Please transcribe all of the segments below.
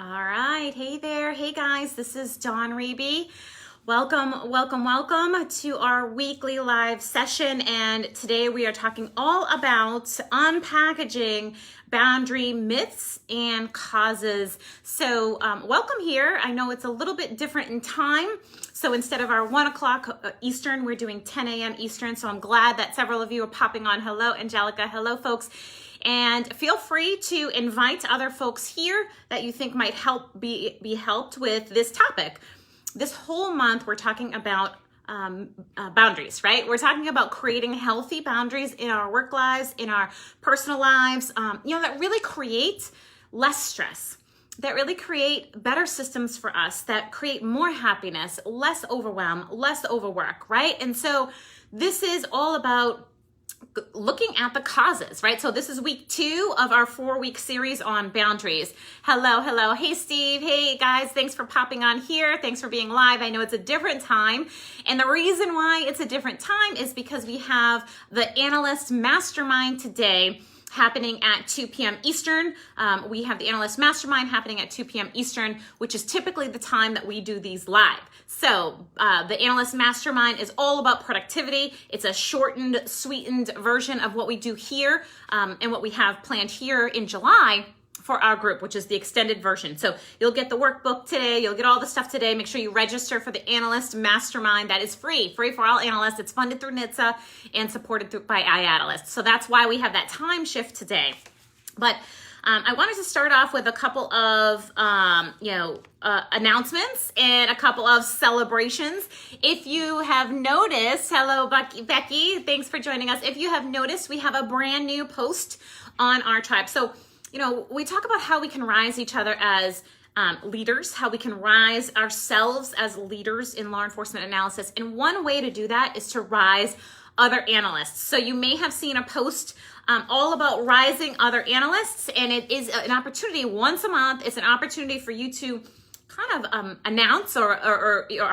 All right. Hey there. Hey guys, this is Dawn Reby. Welcome to our weekly live session. And today we are talking all about unpackaging boundary myths and causes. So welcome here. I know it's a little bit different in time. So instead of our 1 o'clock Eastern, we're doing 10 a.m. Eastern. So I'm glad that several of you are popping on. Hello, Angelica. Hello, folks. And feel free to invite other folks here that you think might help be helped with this topic. This whole month, we're talking about boundaries, right? We're talking about creating healthy boundaries in our work lives, in our personal lives, that really create less stress, that really create better systems for us, that create more happiness, less overwhelm, less overwork, right? And so this is all about looking at the causes, right? So this is week 2 of our 4-week series on boundaries. Hello. Hey, Steve. Hey, guys. Thanks for popping on here. Thanks for being live. I know it's a different time. And the reason why it's a different time is because we have the Analyst Mastermind today happening at 2 p.m. Eastern. We have the Analyst Mastermind happening at 2 p.m. Eastern, which is typically the time that we do these live. So the Analyst Mastermind is all about productivity. It's a shortened, sweetened version of what we do here and what we have planned here in July for our group, which is the extended version. So you'll get the workbook today. You'll get all the stuff today. Make sure you register for the Analyst Mastermind. That is free for all analysts. It's funded through NHTSA and supported by iAnalysts. So that's why we have that time shift today. But I wanted to start off with a couple of, announcements and a couple of celebrations. If you have noticed, hello, Becky, thanks for joining us. If you have noticed, we have a brand new post on our tribe. So we talk about how we can rise each other as leaders, how we can rise ourselves as leaders in law enforcement analysis. And one way to do that is to rise other analysts. So you may have seen a post all about rising other analysts, and it is an opportunity once a month. It's an opportunity for you to kind of announce or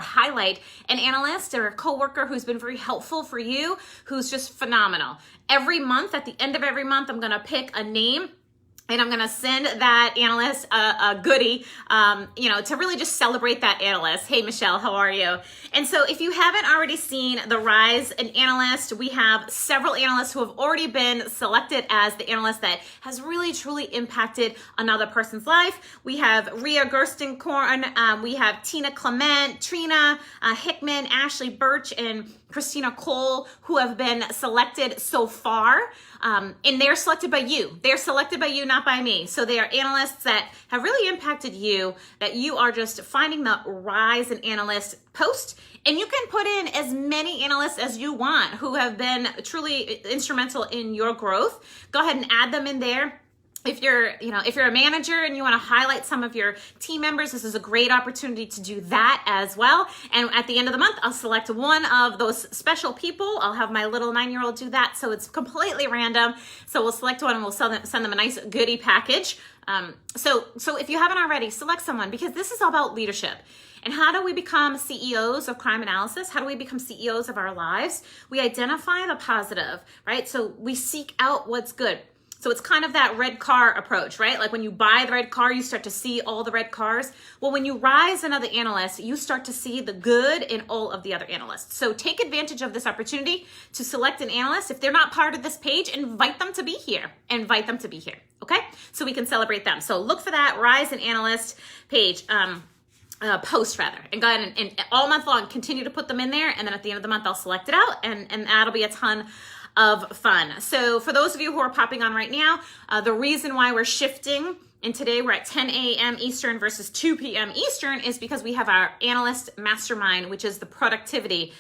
highlight an analyst or a coworker who's been very helpful for you, who's just phenomenal. Every month, at the end of every month, I'm going to pick a name and I'm going to send that analyst a goodie, to really just celebrate that analyst. Hey, Michelle, how are you? And so if you haven't already seen the Rise an Analyst, we have several analysts who have already been selected as the analyst that has really, truly impacted another person's life. We have Rhea Gerstenkorn, we have Tina Clement, Trina Hickman, Ashley Birch, and Christina Cole, who have been selected so far. And they're selected by you. They're selected by you, not by me. So they are analysts that have really impacted you, that you are just finding the Rise an Analyst post. And you can put in as many analysts as you want who have been truly instrumental in your growth. Go ahead and add them in there. If you're a manager and you want to highlight some of your team members, this is a great opportunity to do that as well. And at the end of the month, I'll select one of those special people. I'll have my little 9-year-old do that. So it's completely random. So we'll select one and we'll send them a nice goodie package. So if you haven't already, select someone, because this is all about leadership. And how do we become CEOs of crime analysis? How do we become CEOs of our lives? We identify the positive, right? So we seek out what's good. So it's kind of that red car approach, right? Like when you buy the red car, you start to see all the red cars. Well, when you rise another analyst, you start to see the good in all of the other analysts. So take advantage of this opportunity to select an analyst. If they're not part of this page, invite them to be here. Okay? So we can celebrate them. So look for that Rise an Analyst page. Post rather, and go ahead and all month long continue to put them in there, and then at the end of the month I'll select it out, and that'll be a ton of fun. So for those of you who are popping on right now, the reason why we're shifting, and today we're at 10 a.m. Eastern versus 2 p.m. Eastern, is because we have our Analyst Mastermind, which is the productivity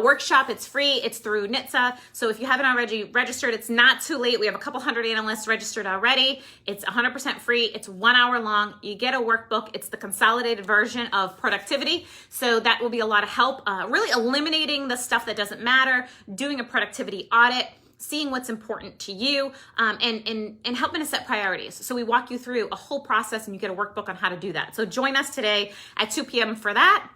workshop. It's free. It's through NHTSA. So if you haven't already registered, it's not too late. We have a couple hundred analysts registered already. It's 100% free. It's 1 hour long. You get a workbook. It's the consolidated version of productivity. So that will be a lot of help, really eliminating the stuff that doesn't matter, doing a productivity audit, seeing what's important to you, and helping to set priorities. So we walk you through a whole process and you get a workbook on how to do that. So join us today at 2 p.m. for that.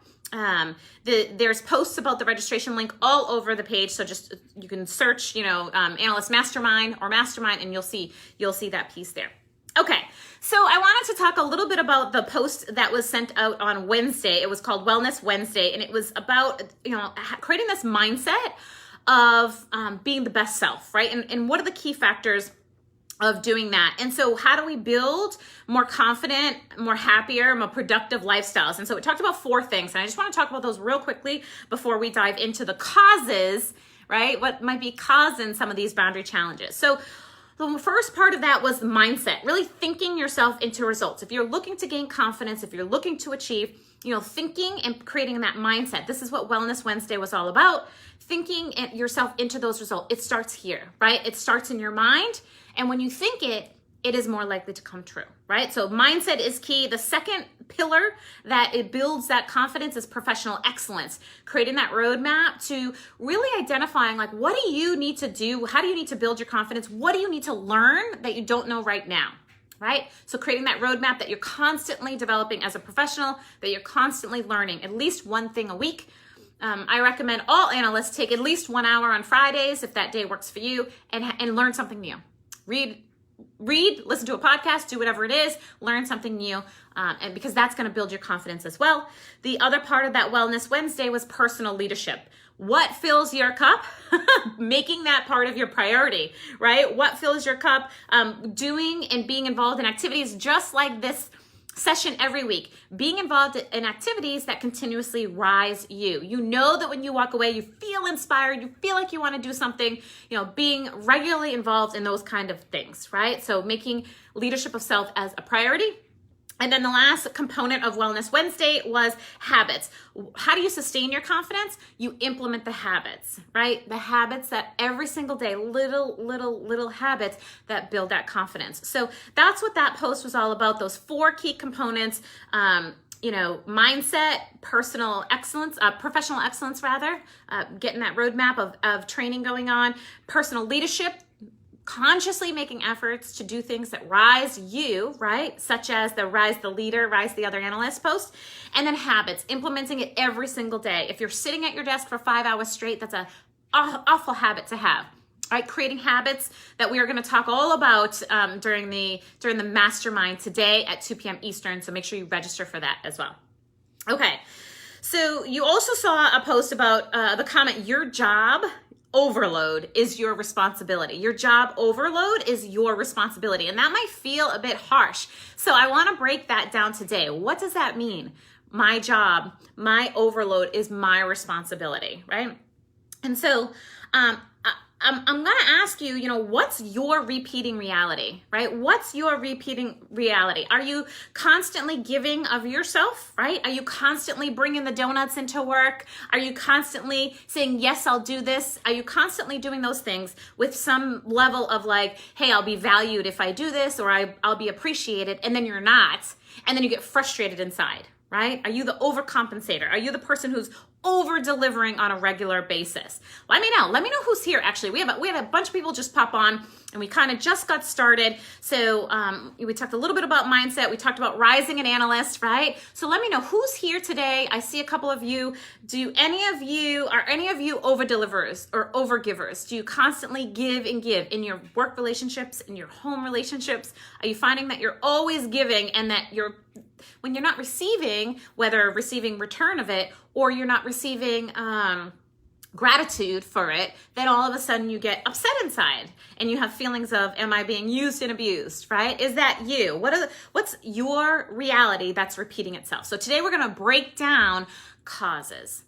There's posts about the registration link all over the page. So just, you can search, Analyst Mastermind or Mastermind, and you'll see that piece there. Okay, so I wanted to talk a little bit about the post that was sent out on Wednesday. It was called Wellness Wednesday, and it was about, creating this mindset of being the best self, right? And what are the key factors of doing that? And so how do we build more confident, more happier, more productive lifestyles? And so it talked about 4 things, and I just want to talk about those real quickly before we dive into the causes, right? What might be causing some of these boundary challenges. So the first part of that was mindset, really thinking yourself into results. If you're looking to gain confidence, if you're looking to achieve, thinking and creating that mindset. This is what Wellness Wednesday was all about. Thinking yourself into those results. It starts here, right? It starts in your mind. And when you think it, it is more likely to come true, right? So mindset is key. The second pillar that it builds that confidence is professional excellence, creating that roadmap to really identifying like, what do you need to do? How do you need to build your confidence? What do you need to learn that you don't know right now, right? So creating that roadmap that you're constantly developing as a professional, that you're constantly learning at least one thing a week. I recommend all analysts take at least 1 hour on Fridays, if that day works for you, and learn something new. Read, listen to a podcast, do whatever it is, learn something new, and because that's going to build your confidence as well. The other part of that Wellness Wednesday was personal leadership. What fills your cup? Making that part of your priority, right? What fills your cup? Doing and being involved in activities just like this session every week, being involved in activities that continuously rise you. You know that when you walk away, you feel inspired, you feel like you want to do something, being regularly involved in those kind of things, right? So making leadership of self as a priority. And then the last component of Wellness Wednesday was habits. How do you sustain your confidence? You implement the habits, right? The habits that every single day, little habits that build that confidence. So that's what that post was all about. Those 4 key components, mindset, personal excellence, professional excellence rather, getting that roadmap of training going on, personal leadership, consciously making efforts to do things that rise you, right? Such as the rise the leader, rise the other analyst post. And then habits, implementing it every single day. If you're sitting at your desk for 5 hours straight, that's an awful habit to have. Right? Creating habits that we are going to talk all about during the mastermind today at 2 p.m. Eastern. So make sure you register for that as well. Okay. So you also saw a post about the comment, your job overload is your responsibility. Your job overload is your responsibility. And that might feel a bit harsh. So I want to break that down today. What does that mean? My job, my overload is my responsibility, right? And so I'm going to ask you, what's your repeating reality, right? What's your repeating reality? Are you constantly giving of yourself, right? Are you constantly bringing the donuts into work? Are you constantly saying, yes, I'll do this? Are you constantly doing those things with some level of like, hey, I'll be valued if I do this, or I'll be appreciated, and then you're not, and then you get frustrated inside, right? Are you the overcompensator? Are you the person who's over delivering on a regular basis? Let me know who's here. Actually, we have a bunch of people just pop on, and we kind of just got started. So we talked a little bit about mindset. We talked about rising an analyst, right? So let me know who's here today. I see a couple of you. Are any of you over deliverers or over givers? Do you constantly give and give in your work relationships, in your home relationships? Are you finding that you're always giving, and that when you're not receiving, whether receiving return of it or you're not receiving gratitude for it, then all of a sudden you get upset inside and you have feelings of, am I being used and abused, right? Is that you? What's your reality that's repeating itself? So today we're going to break down causes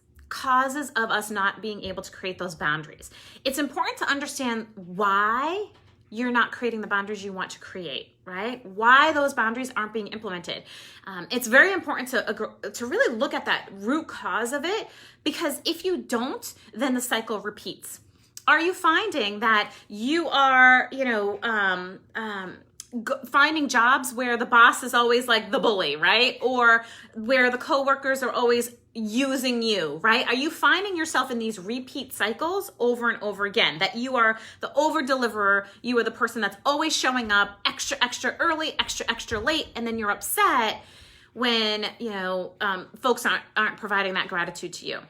of us not being able to create those boundaries. It's important to understand why you're not creating the boundaries you want to create, right? Why those boundaries aren't being implemented. It's very important to really look at that root cause of it, because if you don't, then the cycle repeats. Are you finding that you are, finding jobs where the boss is always like the bully, right? Or where the coworkers are always using you, right? Are you finding yourself in these repeat cycles over and over again, that you are the over deliverer, you are the person that's always showing up extra early, extra late, and then you're upset when, folks aren't providing that gratitude to you,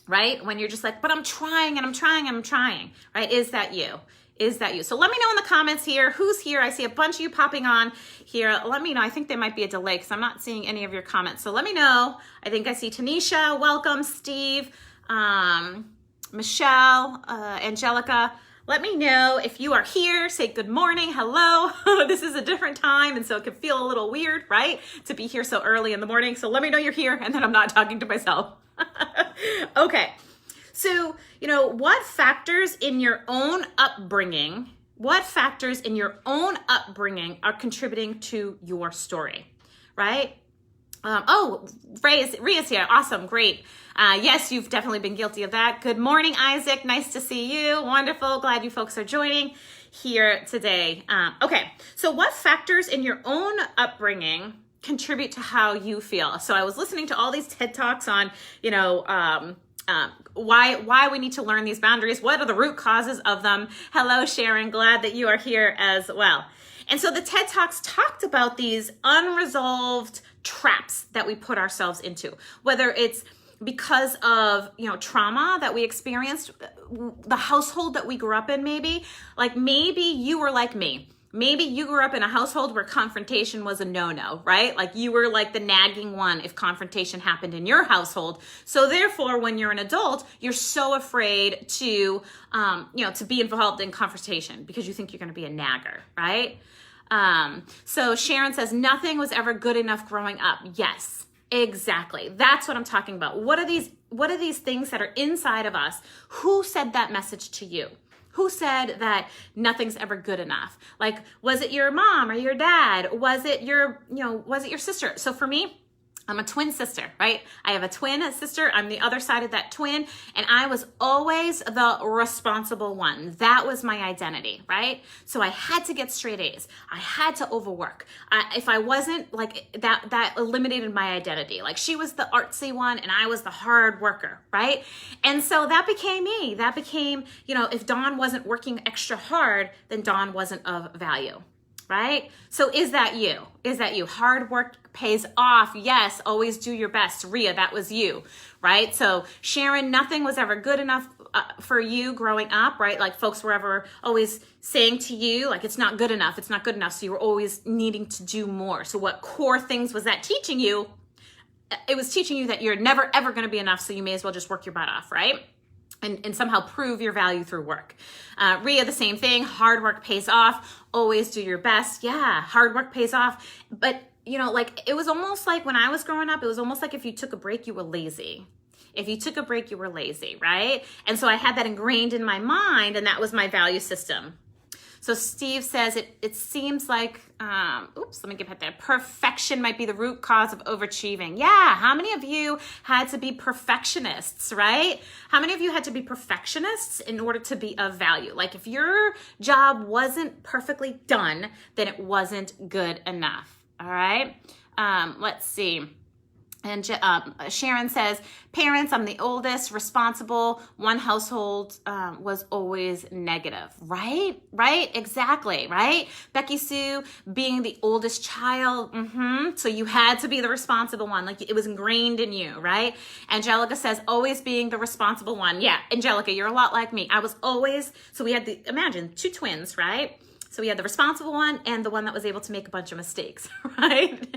right? When you're just like, but I'm trying, right? Is that you? Is that you? So let me know in the comments here, who's here. I see a bunch of you popping on here. Let me know. I think there might be a delay because I'm not seeing any of your comments. So let me know. I think I see Tanisha. Welcome, Steve, Michelle, Angelica. Let me know if you are here. Say good morning, hello. This is a different time, and so it can feel a little weird, right? To be here so early in the morning. So let me know you're here, and then I'm not talking to myself. Okay. So, what factors in your own upbringing, are contributing to your story, right? Ria's here. Awesome. Great. Yes, you've definitely been guilty of that. Good morning, Isaac. Nice to see you. Wonderful. Glad you folks are joining here today. Okay. So what factors in your own upbringing contribute to how you feel? So I was listening to all these TED Talks on, why we need to learn these boundaries. What are the root causes of them? Hello, Sharon. Glad that you are here as well. And so the TED Talks talked about these unresolved traps that we put ourselves into, whether it's because of, trauma that we experienced, the household that we grew up in, maybe you were like me. Maybe you grew up in a household where confrontation was a no-no, right? Like you were like the nagging one if confrontation happened in your household. So therefore, when you're an adult, you're so afraid to be involved in confrontation because you think you're going to be a nagger, right? So Sharon says, nothing was ever good enough growing up. Yes, exactly. That's what I'm talking about. What are these things that are inside of us? Who said that message to you? Who said that nothing's ever good enough? Like, was it your mom or your dad? Was it your sister? So for me, I'm a twin sister, right? I have a twin sister. I'm the other side of that twin. And I was always the responsible one. That was my identity, right? So I had to get straight A's. I had to overwork. If I wasn't like that eliminated my identity. Like she was the artsy one and I was the hard worker, right? And so that became me. That became, if Dawn wasn't working extra hard, then Dawn wasn't of value. Right? So is that you? Hard work pays off. Yes. Always do your best. Ria, that was you, right? So Sharon, nothing was ever good enough for you growing up, right? Like folks were ever always saying to you, like, it's not good enough. It's not good enough. So you were always needing to do more. So what core things was that teaching you? It was teaching you that you're never, ever going to be enough. So you may as well just work your butt off, right? And somehow prove your value through work. Ria, the same thing. Hard work pays off. Always do your best. Yeah, hard work pays off. But, it was almost like when I was growing up, it was almost like if you took a break, you were lazy. If you took a break, you were lazy, right? And so I had that ingrained in my mind, and that was my value system. So Steve says it seems like, let me get back there. Perfection might be the root cause of overachieving. Yeah, how many of you had to be perfectionists, right? How many of you had to be perfectionists in order to be of value? Like if your job wasn't perfectly done, then it wasn't good enough, all right? Let's see. And Sharon says, parents, I'm the oldest, responsible. One household was always negative, right? Right? Exactly, right? Becky Sue, being the oldest child. So you had to be the responsible one. Like it was ingrained in you, right? Angelica says, always being the responsible one. Yeah, Angelica, you're a lot like me. I was always, so we had imagine, two twins, right? So we had the responsible one and the one that was able to make a bunch of mistakes, right? And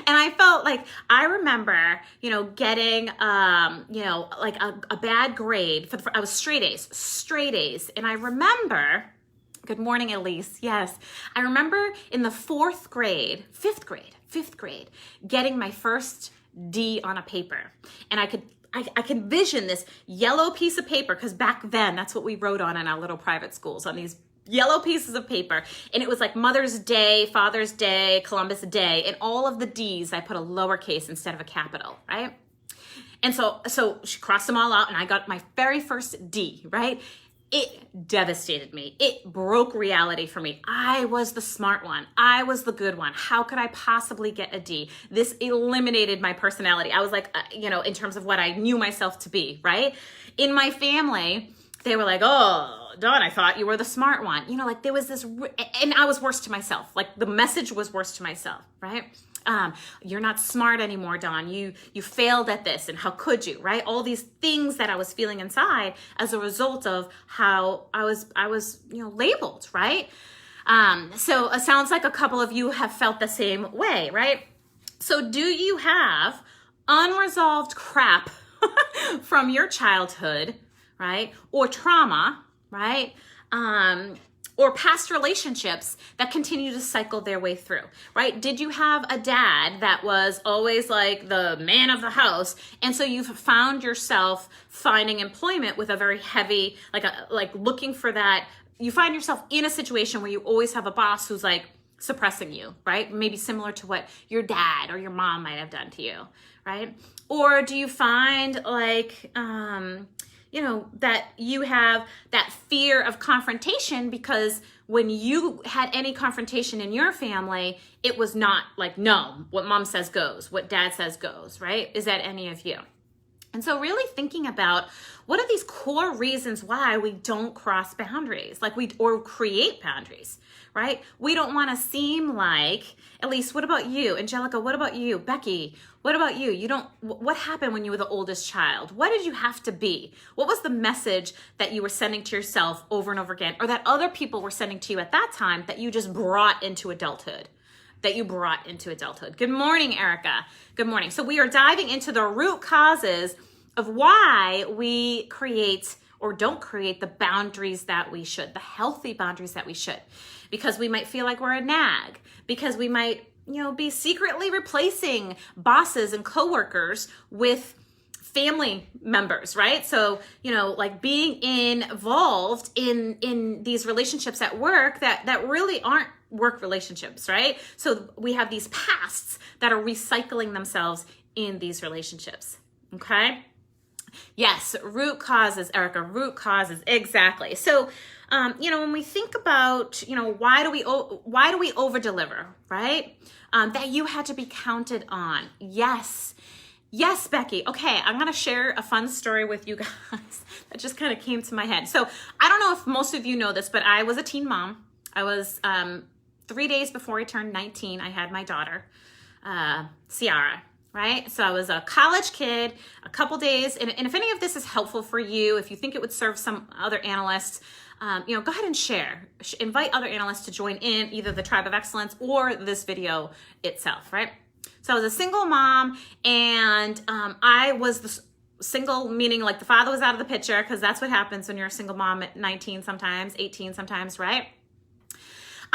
I felt like, I remember, getting, like a bad grade I was straight A's. And I remember, good morning, Elise. Yes. I remember in the fifth grade, getting my first D on a paper. And I could vision this yellow piece of paper, because back then that's what we wrote on in our little private schools, on these yellow pieces of paper. And it was like Mother's Day, Father's Day, Columbus Day, and all of the D's I put a lowercase instead of a capital, right? And so she crossed them all out and I got my very first D, right? It devastated me. It broke reality for me. I was the smart one. I was the good one. How could I possibly get a D? This eliminated my personality. I was like, in terms of what I knew myself to be, right? In my family, they were like, oh, Dawn, I thought you were the smart one. There was this, and I was worse to myself. Like the message was worse to myself, right? You're not smart anymore, Dawn. You failed at this, and how could you, right? All these things that I was feeling inside as a result of how I was labeled, right? So it sounds like a couple of you have felt the same way, right? So do you have unresolved crap from your childhood, right? Or trauma, right? Or past relationships that continue to cycle their way through, right? Did you have a dad that was always like the man of the house, and so you've found yourself finding employment with a very heavy, like looking for that? You find yourself in a situation where you always have a boss who's like suppressing you, right? Maybe similar to what your dad or your mom might have done to you, right? Or do you find like, that you have that fear of confrontation because when you had any confrontation in your family, it was not like, no, what mom says goes, what dad says goes, right? Is that any of you? And so really thinking about what are these core reasons why we don't cross boundaries, or create boundaries, right? We don't want to seem like, at least, what about you? Angelica, what about you? Becky, what about you? What happened when you were the oldest child? What did you have to be? What was the message that you were sending to yourself over and over again, or that other people were sending to you at that time that you just brought into adulthood? Good morning, Erica. Good morning. So we are diving into the root causes of why we create or don't create the boundaries that we should, the healthy boundaries that we should, because we might feel like we're a nag, because we might, be secretly replacing bosses and coworkers with family members, right? So, like being involved in these relationships at work that really aren't work relationships, right? So we have these pasts that are recycling themselves in these relationships, okay? Yes, root causes, Erica, root causes, exactly. So, when we think about, why do we over deliver, right? That you had to be counted on. Yes, Becky. Okay, I'm going to share a fun story with you guys that just kind of came to my head. So I don't know if most of you know this, but I was a teen mom. I was 3 days before I turned 19, I had my daughter, Ciara. Right? So I was a college kid, a couple days. And if any of this is helpful for you, if you think it would serve some other analysts, go ahead and share. Invite other analysts to join in either the Tribe of Excellence or this video itself, right? So I was a single mom, and I was the single, meaning like the father was out of the picture, because that's what happens when you're a single mom at 19 sometimes, 18 sometimes, right?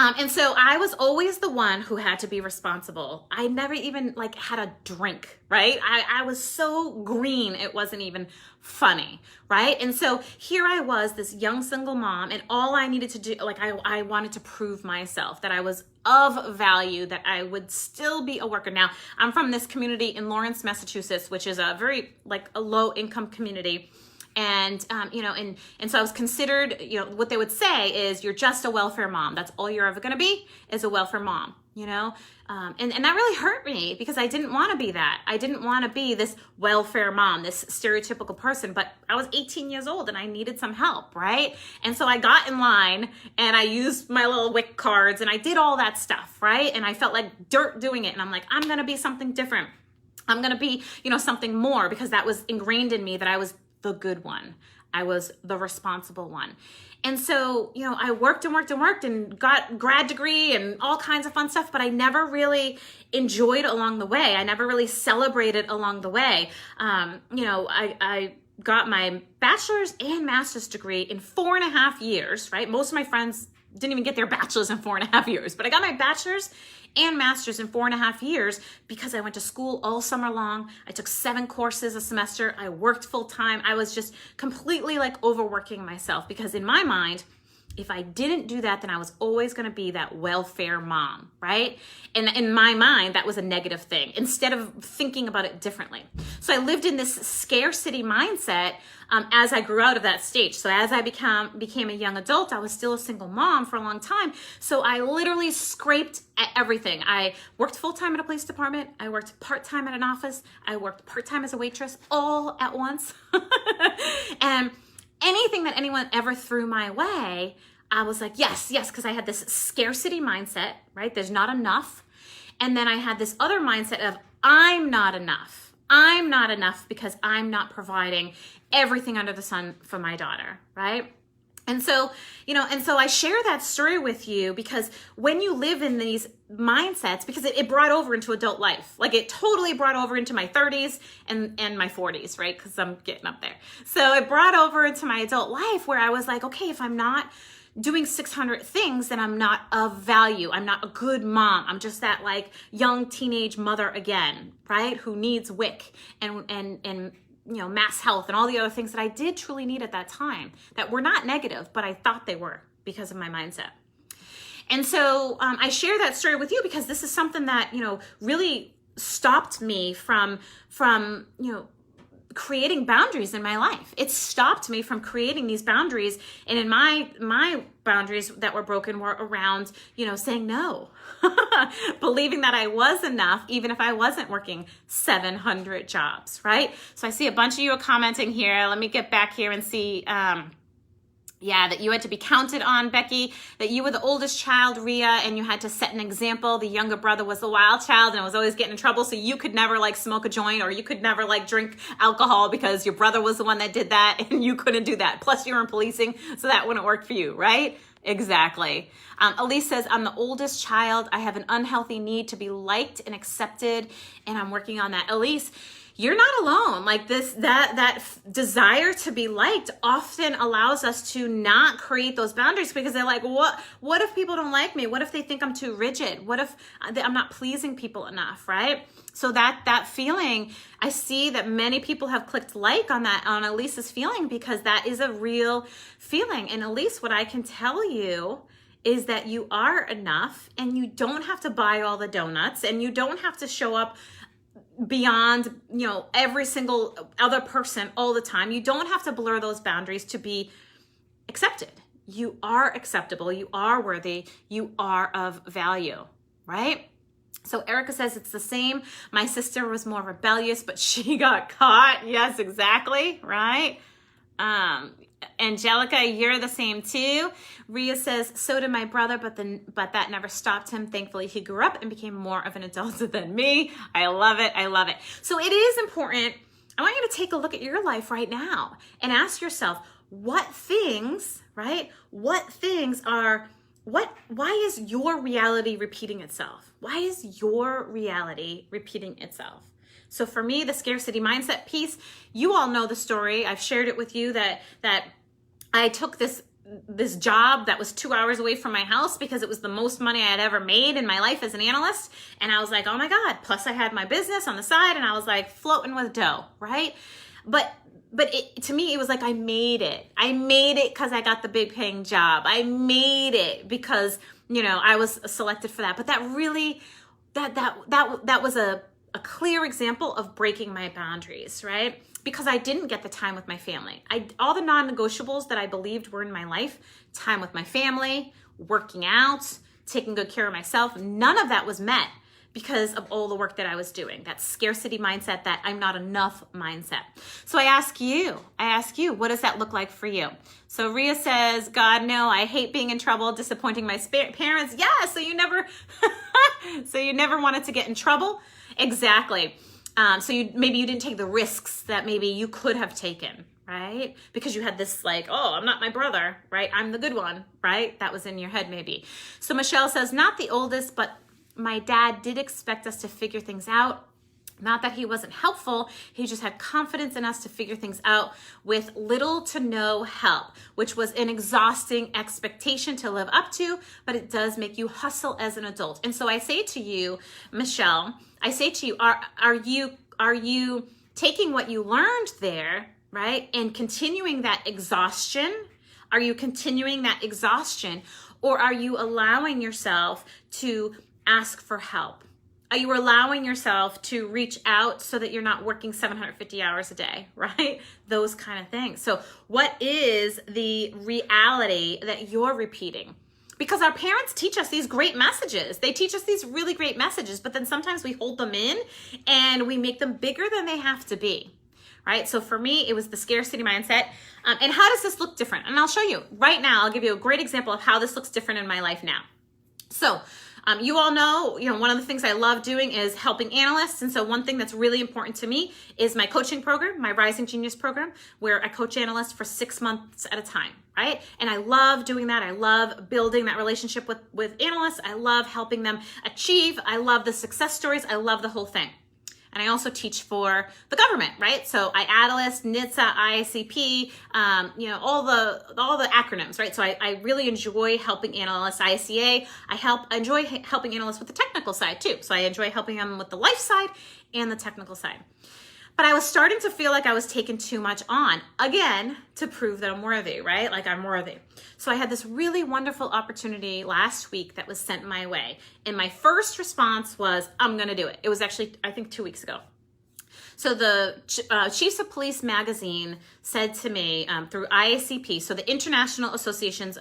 And so I was always the one who had to be responsible. I never even had a drink, right? I was so green, it wasn't even funny, right? And so here I was, this young single mom, and all I needed to do, I wanted to prove myself that I was of value, that I would still be a worker. Now, I'm from this community in Lawrence, Massachusetts, which is a very a low income community. And, and so I was considered, what they would say is you're just a welfare mom. That's all you're ever going to be, is a welfare mom, and that really hurt me, because I didn't want to be that. I didn't want to be this welfare mom, this stereotypical person, but I was 18 years old and I needed some help, right? And so I got in line and I used my little WIC cards and I did all that stuff, right? And I felt like dirt doing it. And I'm like, I'm going to be something different. I'm going to be, something more, because that was ingrained in me that I was the good one. I was the responsible one. And so, I worked and got grad degree and all kinds of fun stuff, but I never really enjoyed along the way. I never really celebrated along the way. I got my bachelor's and master's degree in 4.5 years, right? Most of my friends didn't even get their bachelor's in 4.5 years, but I got my bachelor's and master's in 4.5 years because I went to school all summer long. I took 7 courses a semester. I worked full time. I was just completely overworking myself, because in my mind, if I didn't do that, then I was always going to be that welfare mom, right? And in my mind, that was a negative thing, instead of thinking about it differently. So I lived in this scarcity mindset as I grew out of that stage. So as I became a young adult, I was still a single mom for a long time. So I literally scraped at everything. I worked full-time at a police department. I worked part-time at an office. I worked part-time as a waitress, all at once. And anything that anyone ever threw my way, I was like, yes, because I had this scarcity mindset, right? There's not enough. And then I had this other mindset of I'm not enough. I'm not enough because I'm not providing everything under the sun for my daughter, right? And so, I share that story with you because when you live in these mindsets, because it brought over into adult life, like it totally brought over into my 30s and my 40s, right? Because I'm getting up there. So it brought over into my adult life where I was like, okay, if I'm not doing 600 things, then I'm not of value. I'm not a good mom. I'm just that like young teenage mother again, right? Who needs WIC and mass health and all the other things that I did truly need at that time that were not negative, but I thought they were because of my mindset. And so I share that story with you because this is something that, really stopped me from creating boundaries in my life. It stopped me from creating these boundaries. And in my boundaries that were broken were around, saying no, believing that I was enough, even if I wasn't working 700 jobs, right? So I see a bunch of you are commenting here. Let me get back here and see, that you had to be counted on, Becky, that you were the oldest child, Rhea, and you had to set an example. The younger brother was the wild child and was always getting in trouble. So you could never like smoke a joint or you could never like drink alcohol because your brother was the one that did that and you couldn't do that. Plus you were in policing, so that wouldn't work for you, right? Exactly. Elise says, I'm the oldest child. I have an unhealthy need to be liked and accepted, and I'm working on that. Elise, you're not alone. Like that desire to be liked often allows us to not create those boundaries because they're like, what if people don't like me? What if they think I'm too rigid? What if I'm not pleasing people enough, right? So that feeling, I see that many people have clicked like on Elise's feeling because that is a real feeling. And Elise, what I can tell you is that you are enough and you don't have to buy all the donuts and you don't have to show up beyond, every single other person all the time. You don't have to blur those boundaries to be accepted. You are acceptable. You are worthy. You are of value, right? So Erica says it's the same. My sister was more rebellious, but she got caught. Yes, exactly, right? Angelica, you're the same too. Rhea says, so did my brother, but that never stopped him. Thankfully, he grew up and became more of an adult than me. I love it. I love it. So it is important. I want you to take a look at your life right now and ask yourself, why is your reality repeating itself? Why is your reality repeating itself? So for me, the scarcity mindset piece, you all know the story. I've shared it with you that I took this job that was 2 hours away from my house because it was the most money I had ever made in my life as an analyst. And I was like, oh my God. Plus I had my business on the side and I was like floating with dough, right? But to me, it was like I made it. I made it because I got the big paying job. I made it because, I was selected for that. But that really, that was a clear example of breaking my boundaries, right? Because I didn't get the time with my family. All the non-negotiables that I believed were in my life, time with my family, working out, taking good care of myself, none of that was met because of all the work that I was doing, that scarcity mindset, that I'm not enough mindset. So I ask you, what does that look like for you? So Rhea says, God, no, I hate being in trouble, disappointing my parents. Yeah, so you never wanted to get in trouble. Exactly. So maybe you didn't take the risks that maybe you could have taken, right? Because you had this like, oh, I'm not my brother, right? I'm the good one, right? That was in your head maybe. So Michelle says, not the oldest, but my dad did expect us to figure things out. Not that he wasn't helpful, he just had confidence in us to figure things out with little to no help, which was an exhausting expectation to live up to, but it does make you hustle as an adult. And so I say to you, Michelle, are you taking what you learned there, right, and continuing that exhaustion? Are you continuing that exhaustion, or are you allowing yourself to ask for help? Are you allowing yourself to reach out so that you're not working 750 hours a day, right? Those kind of things. So what is the reality that you're repeating? Because our parents teach us these great messages. They teach us these really great messages, but then sometimes we hold them in and we make them bigger than they have to be, right? So for me, it was the scarcity mindset. And how does this look different? And I'll show you right now. I'll give you a great example of how this looks different in my life now. So You all know, one of the things I love doing is helping analysts. And so one thing that's really important to me is my coaching program, my Rising Genius program, where I coach analysts for 6 months at a time, right? And I love doing that. I love building that relationship with analysts. I love helping them achieve. I love the success stories. I love the whole thing. And I also teach for the government, right? So Analysts, NHTSA, IACP, all the acronyms, right? So I really enjoy helping analysts. ICA, I enjoy helping analysts with the technical side too. So I enjoy helping them with the life side and the technical side. But I was starting to feel like I was taking too much on, again, to prove that I'm worthy, right? Like I'm worthy. So I had this really wonderful opportunity last week that was sent my way. And my first response was, I'm going to do it. It was actually, I think, 2 weeks ago. So the Chiefs of Police magazine said to me through IACP, so the International Association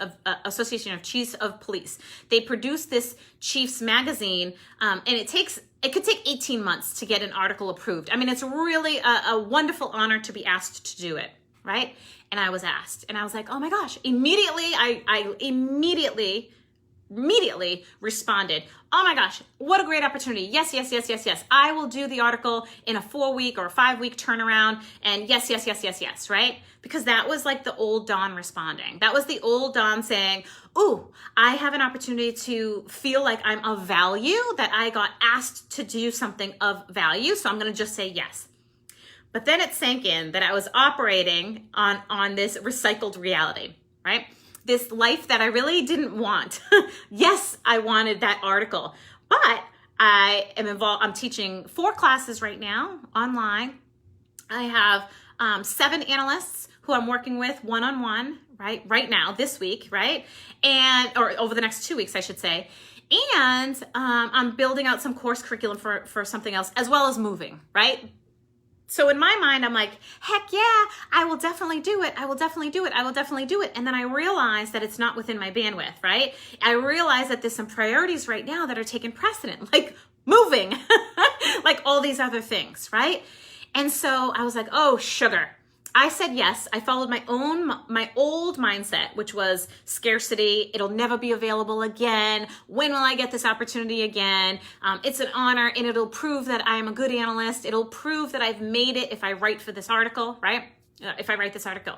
of Chiefs of Police, they produced this Chiefs magazine, and it could take 18 months to get an article approved. I mean, it's really a wonderful honor to be asked to do it, right? And I was asked, and I was like, oh my gosh, immediately, I immediately responded, oh my gosh, what a great opportunity. Yes, yes, yes, yes, yes. I will do the article in a 4-week or a 5-week turnaround. And yes, yes, yes, yes, yes, right? Because that was like the old Dawn responding. That was the old Dawn saying, ooh, I have an opportunity to feel like I'm of value, that I got asked to do something of value. So I'm going to just say yes. But then it sank in that I was operating on this recycled reality, right? This life that I really didn't want. Yes, I wanted that article, but I am involved. I'm teaching 4 classes right now online. I have 7 analysts who I'm working with one-on-one, right now, this week, right? Or over the next 2 weeks, I should say. And I'm building out some course curriculum for something else, as well as moving, right? So in my mind, I'm like, heck yeah, I will definitely do it. I will definitely do it. I will definitely do it. And then I realize that it's not within my bandwidth, right? I realize that there's some priorities right now that are taking precedent, like moving, like all these other things, right? And so I was like, oh, sugar. I said yes. I followed my old mindset, which was scarcity. It'll never be available again. When will I get this opportunity again? It's an honor, and it'll prove that I am a good analyst. It'll prove that I've made it if I write for this article, right? If I write this article.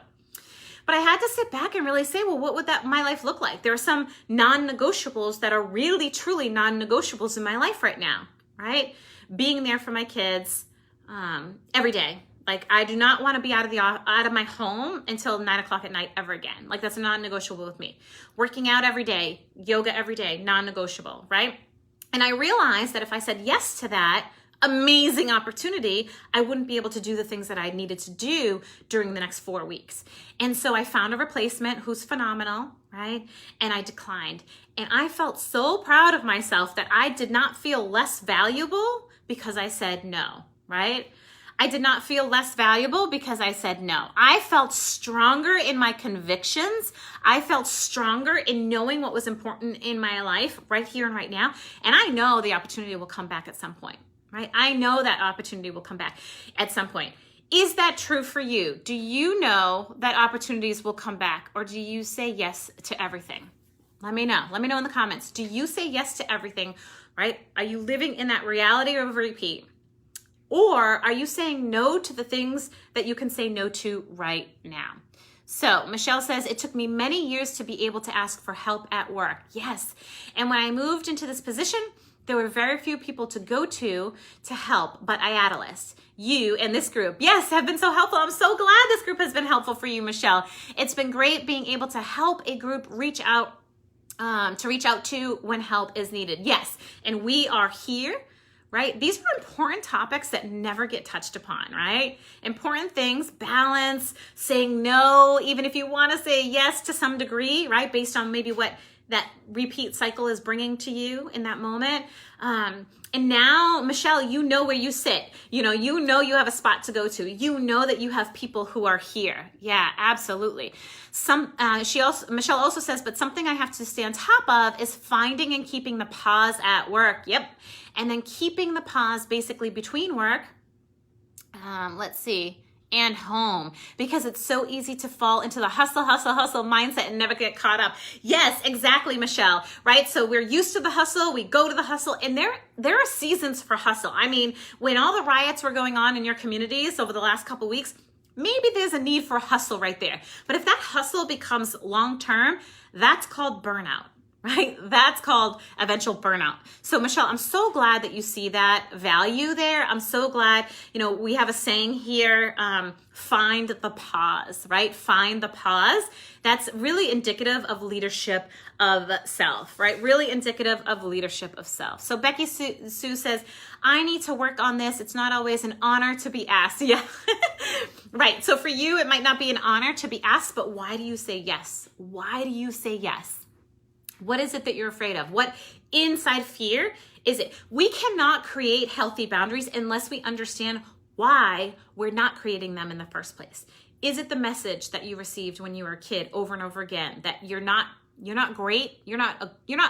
But I had to sit back and really say, well, what would my life look like? There are some non-negotiables that are really, truly non-negotiables in my life right now, right? Being there for my kids every day. Like, I do not want to be out of my home until 9 o'clock at night ever again. Like, that's a non-negotiable with me. Working out every day, yoga every day, non-negotiable, right? And I realized that if I said yes to that amazing opportunity, I wouldn't be able to do the things that I needed to do during the next 4 weeks. And so I found a replacement who's phenomenal, right? And I declined. And I felt so proud of myself that I did not feel less valuable because I said no, right? I did not feel less valuable because I said no. I felt stronger in my convictions. I felt stronger in knowing what was important in my life right here and right now. And I know the opportunity will come back at some point, right? I know that opportunity will come back at some point. Is that true for you? Do you know that opportunities will come back, or do you say yes to everything? Let me know. Let me know in the comments. Do you say yes to everything, right? Are you living in that reality of repeat? Or are you saying no to the things that you can say no to right now? So Michelle says, it took me many years to be able to ask for help at work. Yes. And when I moved into this position, there were very few people to go to help, but Analysts, you and this group, yes, have been so helpful. I'm so glad this group has been helpful for you, Michelle. It's been great being able to help a group reach out to when help is needed. Yes. And we are here. Right? These are important topics that never get touched upon, right? Important things, balance, saying no, even if you want to say yes to some degree, right? Based on maybe what that repeat cycle is bringing to you in that moment. And now, Michelle, you know where you sit. You know you have a spot to go to. You know that you have people who are here. Yeah, absolutely. Michelle also says, but something I have to stay on top of is finding and keeping the pause at work. Yep. And then keeping the pause basically between work. Let's see. and home, because it's so easy to fall into the hustle, hustle, hustle mindset and never get caught up. Yes, exactly, Michelle, right? So we're used to the hustle, we go to the hustle, and there are seasons for hustle. I mean, when all the riots were going on in your communities over the last couple weeks, maybe there's a need for hustle right there. But if that hustle becomes long-term, that's called burnout, right? That's called eventual burnout. So Michelle, I'm so glad that you see that value there. I'm so glad, we have a saying here, find the pause, right? Find the pause. That's really indicative of leadership of self, right? Really indicative of leadership of self. So Becky Sue says, I need to work on this. It's not always an honor to be asked. Yeah, right. So for you, it might not be an honor to be asked, but why do you say yes? Why do you say yes? What is it that you're afraid of? What inside fear is it? We cannot create healthy boundaries unless we understand why we're not creating them in the first place. Is it the message that you received when you were a kid over and over again that you're not great, you're not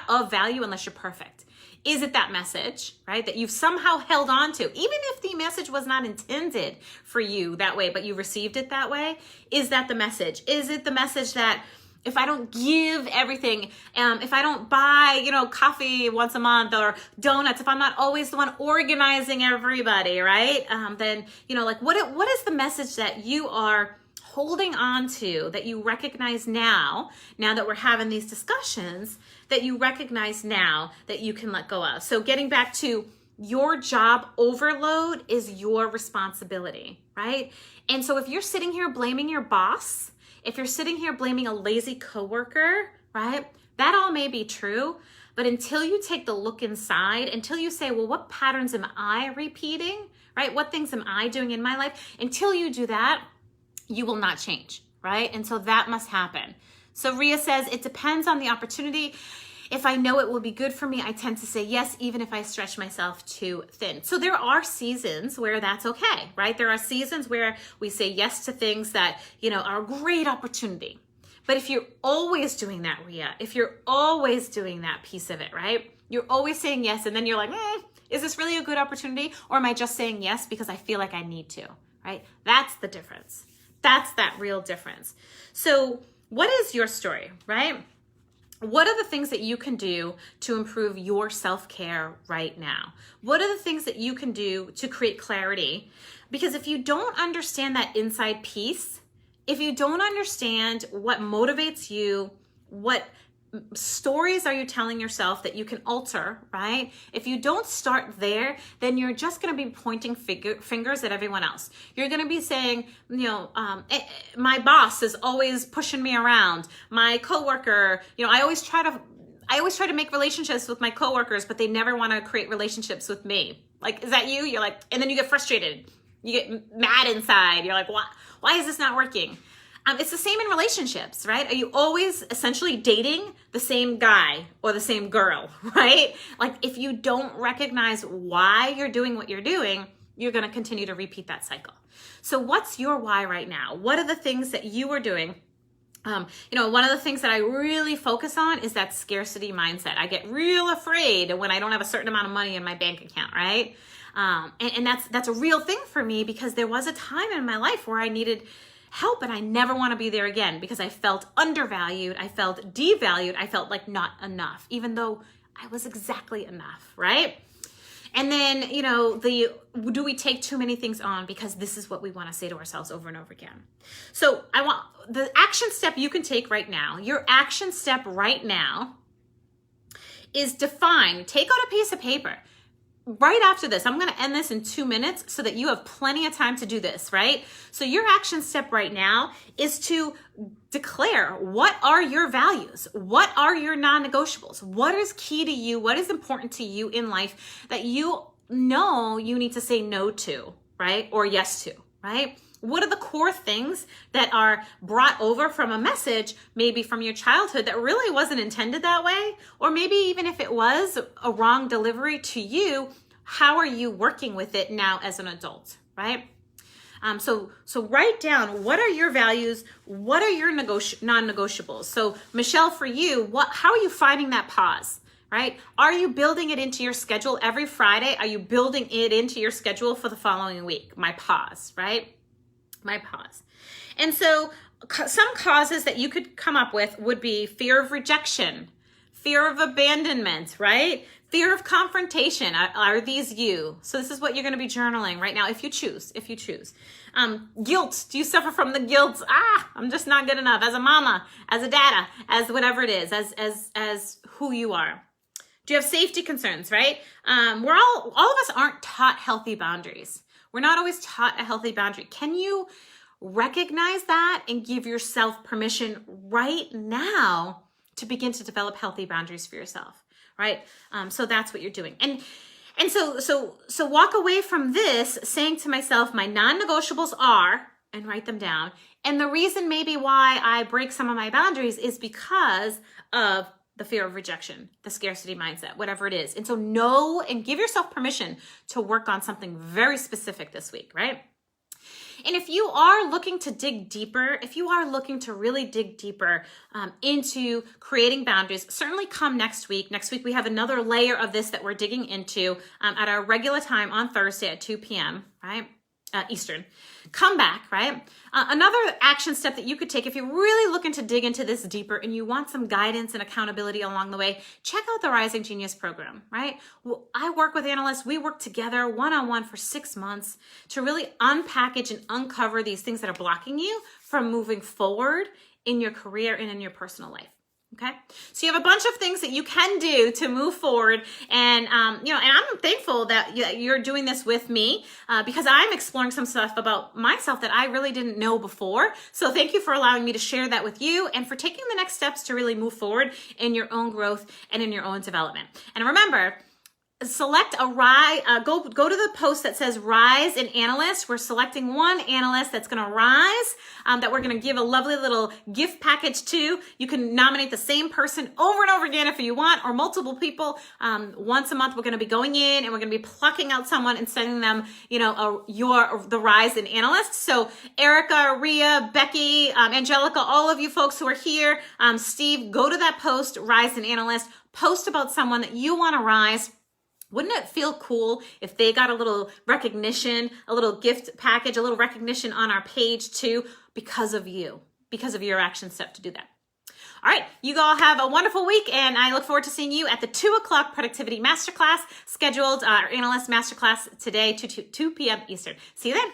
of value unless you're perfect? Is it that message, right, that you've somehow held on to, even if the message was not intended for you that way, but you received it that way? Is that the message? Is it the message that if I don't give everything, if I don't buy, coffee once a month or donuts, if I'm not always the one organizing everybody, right? Then, what is the message that you are holding on to that you recognize now that we're having these discussions, that you recognize now that you can let go of? So getting back to your job overload is your responsibility, right? And so if you're sitting here blaming your boss, if you're sitting here blaming a lazy coworker, right, that all may be true, but until you take the look inside, until you say, well, what patterns am I repeating, right? What things am I doing in my life? Until you do that, you will not change, right? And so that must happen. So Ria says, it depends on the opportunity. If I know it will be good for me, I tend to say yes, even if I stretch myself too thin. So there are seasons where that's okay, right? There are seasons where we say yes to things that, are a great opportunity. But if you're always doing that, Ria, if you're always doing that piece of it, right? You're always saying yes, and then you're like, is this really a good opportunity? Or am I just saying yes because I feel like I need to, right? That's the difference. That's that real difference. So what is your story, right? What are the things that you can do to improve your self-care right now? What are the things that you can do to create clarity? Because if you don't understand that inside piece, if you don't understand what motivates you, what stories are you telling yourself that you can alter, right? If you don't start there, then you're just going to be pointing fingers at everyone else. You're going to be saying, my boss is always pushing me around. My coworker, I always try to make relationships with my coworkers, but they never want to create relationships with me. Like, is that you? You're like, and then you get frustrated. You get mad inside. You're like, why is this not working? It's the same in relationships, right? Are you always essentially dating the same guy or the same girl, right? Like, if you don't recognize why you're doing what you're doing, you're going to continue to repeat that cycle. So what's your why right now? What are the things that you are doing? One of the things that I really focus on is that scarcity mindset. I get real afraid when I don't have a certain amount of money in my bank account, right? And that's a real thing for me, because there was a time in my life where I needed help, and I never want to be there again, because I felt undervalued, I felt devalued, I felt like not enough, even though I was exactly enough, right? And then, do we take too many things on because this is what we want to say to ourselves over and over again? So I want the action step you can take right now. Your action step right now is take out a piece of paper. Right after this, I'm going to end this in 2 minutes so that you have plenty of time to do this, right? So your action step right now is to declare, what are your values? What are your non-negotiables? What is key to you? What is important to you in life that you know you need to say no to, right? Or yes to, right? What are the core things that are brought over from a message, maybe from your childhood, that really wasn't intended that way? Or maybe even if it was a wrong delivery to you, how are you working with it now as an adult, right? So write down, what are your values? What are your non-negotiables? So Michelle, for you, how are you finding that pause? Right? Are you building it into your schedule every Friday? Are you building it into your schedule for the following week? My pause, right? My pause. And so some causes that you could come up with would be fear of rejection, fear of abandonment, right? Fear of confrontation. Are these you? So this is what you're going to be journaling right now if you choose. Guilt. Do you suffer from the guilt? I'm just not good enough as a mama, as a dada, as whatever it is, as who you are. Do you have safety concerns, right? All of us aren't taught healthy boundaries. We're not always taught a healthy boundary. Can you recognize that and give yourself permission right now to begin to develop healthy boundaries for yourself, right? So that's what you're doing. And so walk away from this saying to myself, my non-negotiables are, and write them down. And the reason maybe why I break some of my boundaries is because of the fear of rejection, the scarcity mindset, whatever it is. And so know and give yourself permission to work on something very specific this week, right? And if you are looking to dig deeper, if you are looking to really dig deeper into creating boundaries, certainly come next week. Next week, we have another layer of this that we're digging into at our regular time on Thursday at 2 p.m., right? Eastern. Come back, right? Another action step that you could take if you're really looking to dig into this deeper and you want some guidance and accountability along the way, check out the Rising Genius program, right? Well, I work with analysts. We work together one-on-one for 6 months to really unpackage and uncover these things that are blocking you from moving forward in your career and in your personal life. Okay, so you have a bunch of things that you can do to move forward, and and I'm thankful that you're doing this with me because I'm exploring some stuff about myself that I really didn't know before. So thank you for allowing me to share that with you and for taking the next steps to really move forward in your own growth and in your own development. And remember, select a rise, go to the post that says Rise in Analysts. We're selecting one analyst that's going to rise, that we're going to give a lovely little gift package to. You can nominate the same person over and over again if you want, or multiple people. Once a month, we're going to be going in and we're going to be plucking out someone and sending them, the Rise in Analysts. So Erica, Ria, Becky, Angelica, all of you folks who are here, Steve, go to that post, Rise in Analyst, post about someone that you want to rise. Wouldn't it feel cool if they got a little recognition, a little gift package, a little recognition on our page too, because of you, because of your action step to do that? All right, you all have a wonderful week, and I look forward to seeing you at the 2 o'clock Productivity Masterclass, scheduled our Analyst Masterclass today, 2 p.m. Eastern. See you then.